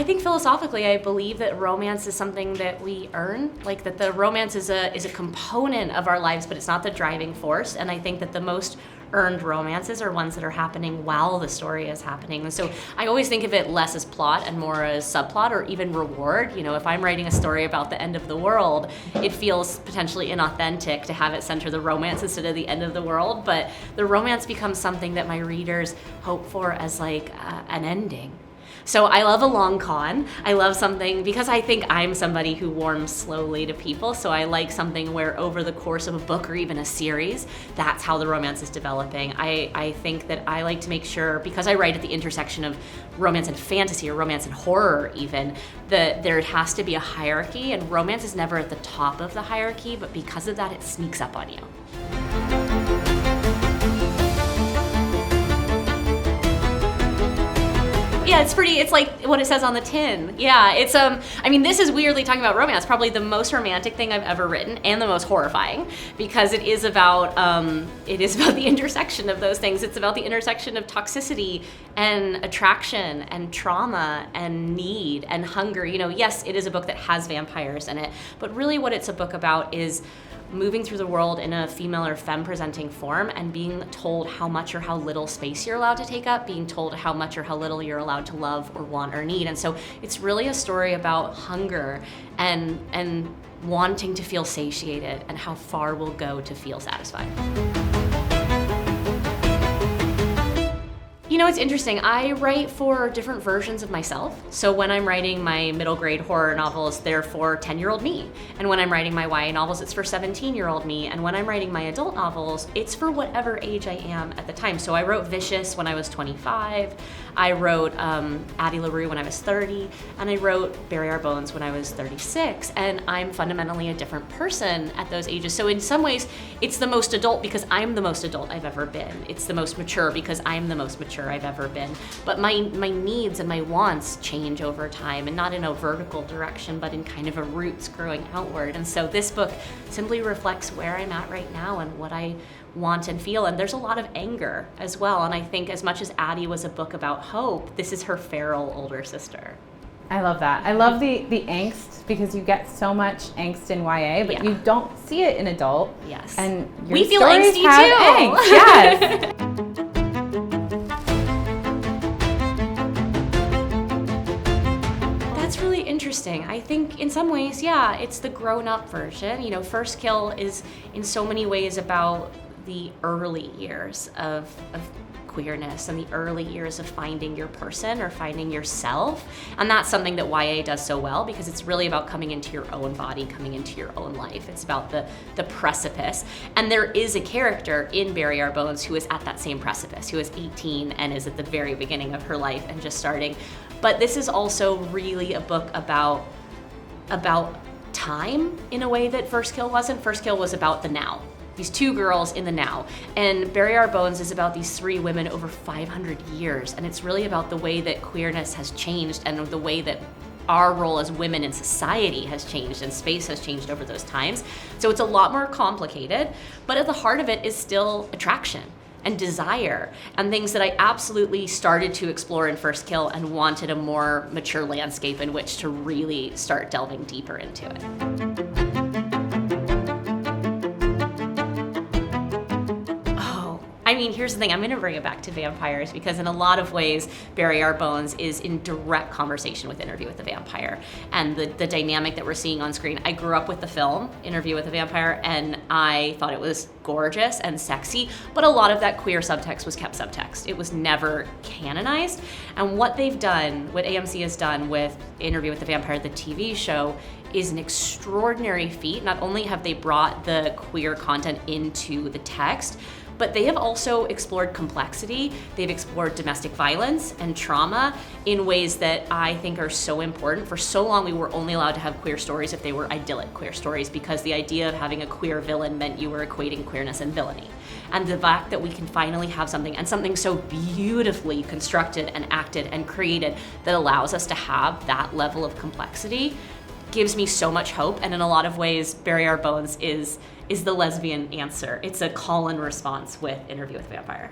I think philosophically, I believe that romance is something that we earn, like that the romance is a component of our lives, but it's not the driving force. And I think that the most earned romances are ones that are happening while the story is happening. And so I always think of it less as plot and more as subplot or even reward. You know, if I'm writing a story about the end of the world, it feels potentially inauthentic to have it center the romance instead of the end of the world. But the romance becomes something that my readers hope for as like an ending. So I love a long con. I love something, because I think I'm somebody who warms slowly to people, so I like something where over the course of a book or even a series, that's how the romance is developing. I think that I like to make sure, because I write at the intersection of romance and fantasy, or romance and horror even, that there has to be a hierarchy, and romance is never at the top of the hierarchy, but because of that, it sneaks up on you. Yeah, it's like what it says on the tin. Yeah, it's I mean, this is weirdly talking about romance, probably the most romantic thing I've ever written, and the most horrifying, because it is about the intersection of those things. It's about the intersection of toxicity and attraction and trauma and need and hunger. You know, yes, it is a book that has vampires in it, but really what it's a book about is moving through the world in a female or femme presenting form and being told how much or how little space you're allowed to take up, being told how much or how little you're allowed to love or want or need. And so it's really a story about hunger and wanting to feel satiated and how far we'll go to feel satisfied. You know, it's interesting. I write for different versions of myself. So when I'm writing my middle grade horror novels, they're for 10-year-old me. And when I'm writing my YA novels, it's for 17-year-old me. And when I'm writing my adult novels, it's for whatever age I am at the time. So I wrote Vicious when I was 25. I wrote Addie LaRue when I was 30. And I wrote Bury Our Bones when I was 36. And I'm fundamentally a different person at those ages. So in some ways, it's the most adult because I'm the most adult I've ever been. It's the most mature because I'm the most mature I've ever been. But my needs and my wants change over time, and not in a vertical direction, but in kind of a roots growing outward. And so this book simply reflects where I'm at right now and what I want and feel. And there's a lot of anger as well. And I think as much as Addie was a book about hope, this is her feral older sister. I love that. I love the angst, because you get so much angst in YA, but you don't see it in adult. Yes. And your we feel stories angsty have too. Angst. Yes. Interesting. I think in some ways, yeah, it's the grown-up version. You know, First Kill is in so many ways about the early years of queerness and the early years of finding your person or finding yourself. And that's something that YA does so well, because it's really about coming into your own body, coming into your own life. It's about the precipice. And there is a character in Bury Our Bones who is at that same precipice, who is 18 and is at the very beginning of her life and just starting. But this is also really a book about time in a way that First Kill wasn't. First Kill was about the now. These two girls in the now. And Bury Our Bones is about these three women over 500 years. And it's really about the way that queerness has changed and the way that our role as women in society has changed and space has changed over those times. So it's a lot more complicated, but at the heart of it is still attraction and desire and things that I absolutely started to explore in First Kill and wanted a more mature landscape in which to really start delving deeper into it. I mean, here's the thing, I'm gonna bring it back to vampires, because in a lot of ways, Bury Our Bones is in direct conversation with Interview with the Vampire and the dynamic that we're seeing on screen. I grew up with the film, Interview with the Vampire, and I thought it was gorgeous and sexy, but a lot of that queer subtext was kept subtext. It was never canonized. And what they've done, what AMC has done with Interview with the Vampire, the TV show, is an extraordinary feat. Not only have they brought the queer content into the text, but they have also explored complexity. They've explored domestic violence and trauma in ways that I think are so important. For so long, we were only allowed to have queer stories if they were idyllic queer stories, because the idea of having a queer villain meant you were equating queerness and villainy. And the fact that we can finally have something so beautifully constructed and acted and created that allows us to have that level of complexity gives me so much hope. And in a lot of ways, Bury Our Bones is the lesbian answer. It's a call and response with Interview with the Vampire.